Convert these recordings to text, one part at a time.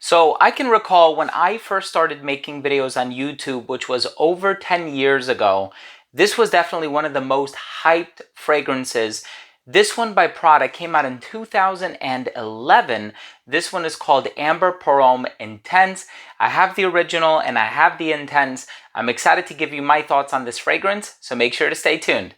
So I can recall when I first started making videos on YouTube, which was over 10 years ago, this was definitely one of the most hyped fragrances. This one by Prada came out in 2011. This one is called Amber Pour Homme Intense. I have the original and I have the Intense. I'm excited to give you my thoughts on this fragrance, so make sure to stay tuned.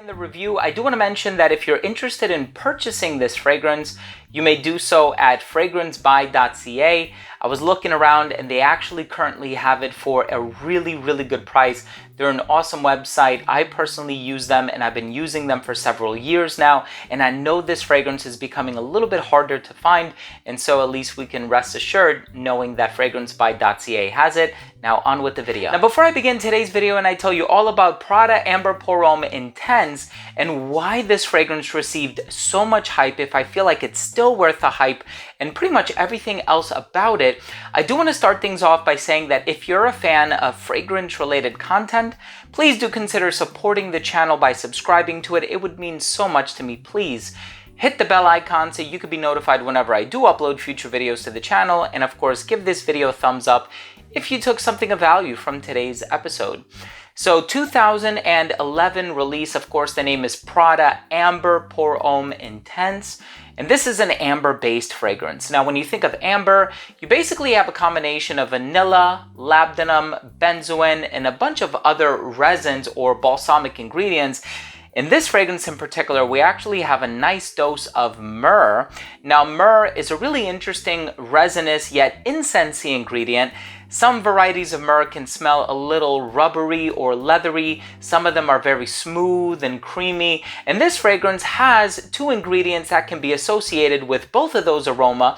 The review, I do want to mention that if you're interested in purchasing this fragrance, you may do so at fragrancebuy.ca. I was looking around and they actually currently have it for a really good price. They're an awesome website. I personally use them and I've been using them for several years now, and I know this fragrance is becoming a little bit harder to find, and so at least we can rest assured knowing that fragrancebuy.ca has it. Now on with the video. Now before I begin today's video and I tell you all about Prada Amber Pour Homme Intense and why this fragrance received so much hype, if I feel like it's still worth the hype, and pretty much everything else about it, I do want to start things off by saying that if you're a fan of fragrance related content, please do consider supporting the channel by subscribing to it. It would mean so much to me. Please hit the bell icon so you can be notified whenever I do upload future videos to the channel, and of course give this video a thumbs up if you took something of value from today's episode. So 2011 release, of course, the name is Prada Amber Pour Homme Intense, and this is an amber-based fragrance. Now, when you think of amber, you basically have a combination of vanilla, labdanum, benzoin, and a bunch of other resins or balsamic ingredients. In this fragrance in particular, we actually have a nice dose of myrrh. Now, myrrh is a really interesting resinous yet incensey ingredient. Some varieties of myrrh can smell a little rubbery or leathery. Some of them are very smooth and creamy. And this fragrance has two ingredients that can be associated with both of those aromas.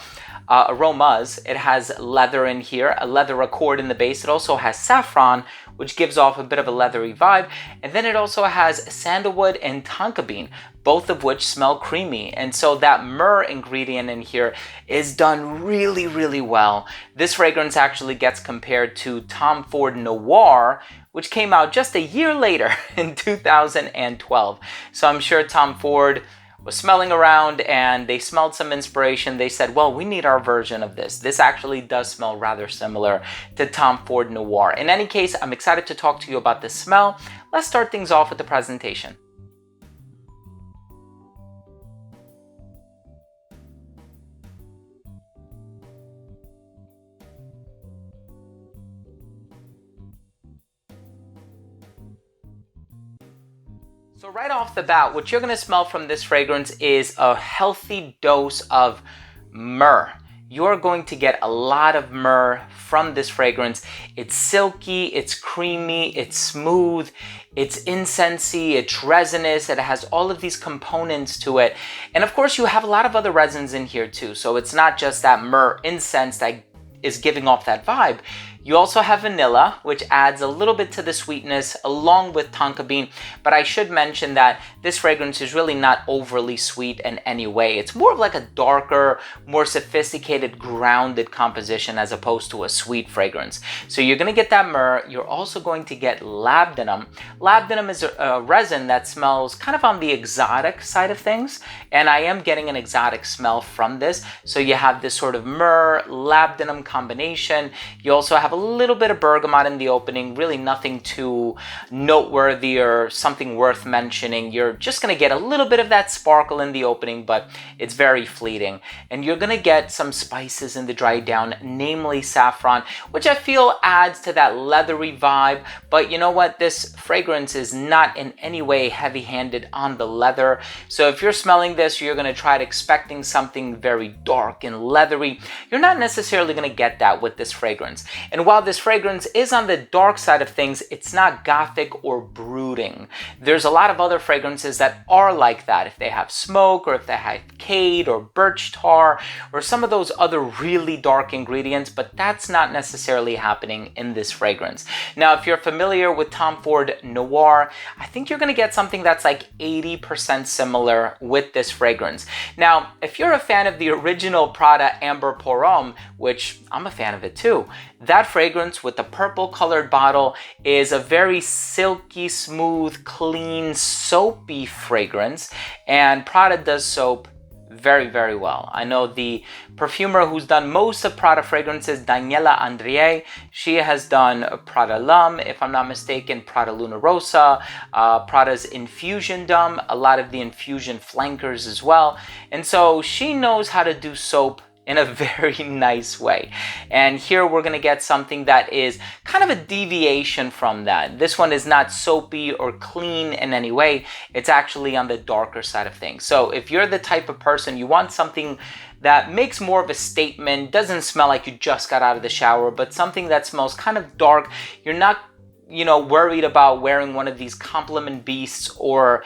It has leather in here, a leather accord in the base. It also has saffron, which gives off a bit of a leathery vibe. And then it also has sandalwood and tonka bean, both of which smell creamy. And so that myrrh ingredient in here is done really well. This fragrance actually gets compared to Tom Ford Noir, which came out just a year later in 2012. So I'm sure Tom Ford was smelling around and they smelled some inspiration. They said, well, we need our version of this. This actually does smell rather similar to Tom Ford Noir. In any case, I'm excited to talk to you about the smell. Let's start things off with the presentation. So right off the bat, what you're going to smell from this fragrance is a healthy dose of myrrh. You're going to get a lot of myrrh from this fragrance. It's silky, it's creamy, it's smooth, it's incensey, it's resinous, it has all of these components to it. And of course, you have a lot of other resins in here too. So it's not just that myrrh incense that is giving off that vibe. You also have vanilla, which adds a little bit to the sweetness along with tonka bean. But I should mention that this fragrance is really not overly sweet in any way. It's more of like a darker, more sophisticated, grounded composition as opposed to a sweet fragrance. So you're going to get that myrrh. You're also going to get labdanum. Labdanum is a resin that smells kind of on the exotic side of things. And I am getting an exotic smell from this. So you have this sort of myrrh, labdanum combination. You also have a little bit of bergamot in the opening, really nothing too noteworthy or something worth mentioning. You're just going to get a little bit of that sparkle in the opening, but it's very fleeting. And you're going to get some spices in the dry down, namely saffron, which I feel adds to that leathery vibe. But you know what? This fragrance is not in any way heavy-handed on the leather. So if you're smelling this, you're going to try it expecting something very dark and leathery. You're not necessarily going to get that with this fragrance. And while this fragrance is on the dark side of things, it's not gothic or brooding. There's a lot of other fragrances that are like that. If they have smoke or if they have jade or birch tar or some of those other really dark ingredients, but that's not necessarily happening in this fragrance. Now, if you're familiar with Tom Ford Noir, I think you're gonna get something that's like 80% similar with this fragrance. Now, if you're a fan of the original Prada Amber Pour Homme, which I'm a fan of it too, that fragrance with the purple colored bottle is a very silky, smooth, clean, soapy fragrance, and Prada does soap very, very well. I know the perfumer who's done most of Prada fragrances, Daniela Andrié, she has done Prada L'Homme, if I'm not mistaken, Prada Luna Rossa, Prada's Infusion D'Homme, a lot of the Infusion flankers as well. And so she knows how to do soap in a very nice way. And here we're gonna get something that is kind of a deviation from that. This one is not soapy or clean in any way. It's actually on the darker side of things. So if you're the type of person, you want something that makes more of a statement, doesn't smell like you just got out of the shower, but something that smells kind of dark, you're not worried about wearing one of these compliment beasts or,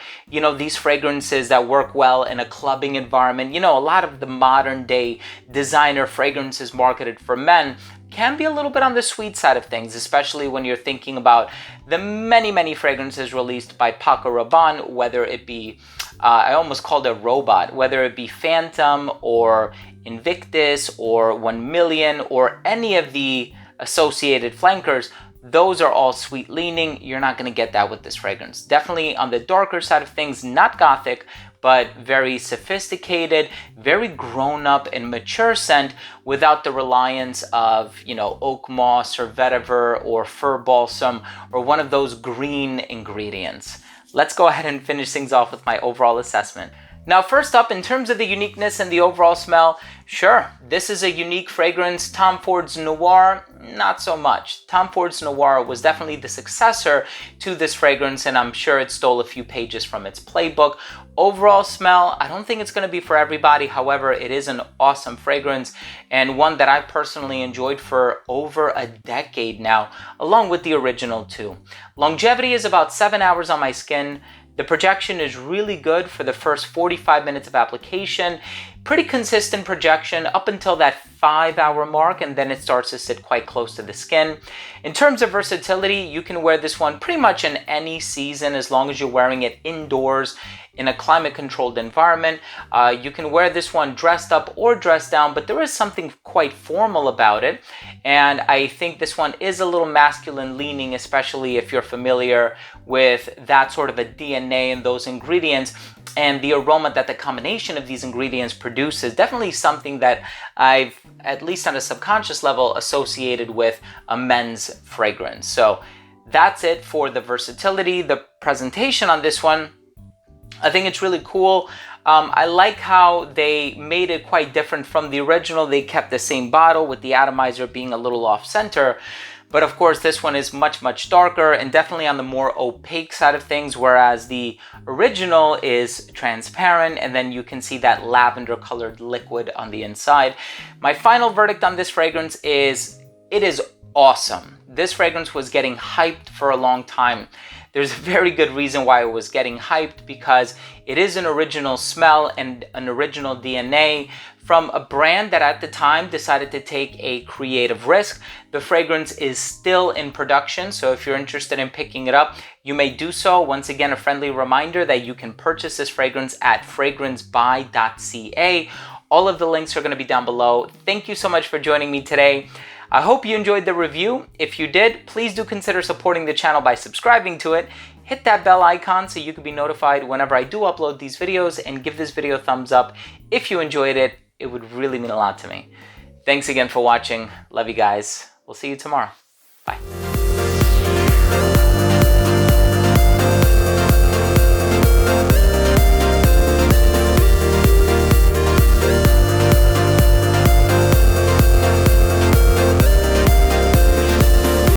these fragrances that work well in a clubbing environment. A lot of the modern day designer fragrances marketed for men can be a little bit on the sweet side of things, especially when you're thinking about the many, many fragrances released by Paco Rabanne, whether it be, I almost called it robot, whether it be Phantom or Invictus or 1 Million or any of the associated flankers. Those are all sweet leaning. You're not going to get that with this fragrance. Definitely on the darker side of things, not gothic, but very sophisticated, very grown up and mature scent without the reliance of, oak moss or vetiver or fir balsam or one of those green ingredients. Let's go ahead and finish things off with my overall assessment. Now, first up, in terms of the uniqueness and the overall smell, sure, this is a unique fragrance. Tom Ford's Noir, not so much. Tom Ford's Noir was definitely the successor to this fragrance, and I'm sure it stole a few pages from its playbook. Overall smell, I don't think it's going to be for everybody. However, it is an awesome fragrance and one that I personally enjoyed for over a decade now, along with the original too. Longevity is about 7 hours on my skin. The projection is really good for the first 45 minutes of application. Pretty consistent projection up until that 5-hour mark, and then it starts to sit quite close to the skin. In terms of versatility, you can wear this one pretty much in any season as long as you're wearing it indoors in a climate-controlled environment. You can wear this one dressed up or dressed down, but there is something quite formal about it. And I think this one is a little masculine leaning, especially if you're familiar with that sort of a DNA and those ingredients. And the aroma that the combination of these ingredients produces, definitely something that I've, at least on a subconscious level, associated with a men's fragrance. So that's it for the versatility. The presentation on this one, I think it's really cool. I like how they made it quite different from the original. They kept the same bottle with the atomizer being a little off center. But of course, this one is much, much darker and definitely on the more opaque side of things, whereas the original is transparent and then you can see that lavender colored liquid on the inside. My final verdict on this fragrance is it is awesome. This fragrance was getting hyped for a long time. There's a very good reason why it was getting hyped, because it is an original smell and an original DNA from a brand that at the time decided to take a creative risk. The fragrance is still in production, so if you're interested in picking it up, you may do so. Once again, a friendly reminder that you can purchase this fragrance at fragrancebuy.ca. All of the links are going to be down below. Thank you so much for joining me today. I hope you enjoyed the review. If you did, please do consider supporting the channel by subscribing to it. Hit that bell icon so you can be notified whenever I do upload these videos, and give this video a thumbs up if you enjoyed it. It would really mean a lot to me. Thanks again for watching. Love you guys. We'll see you tomorrow. Bye.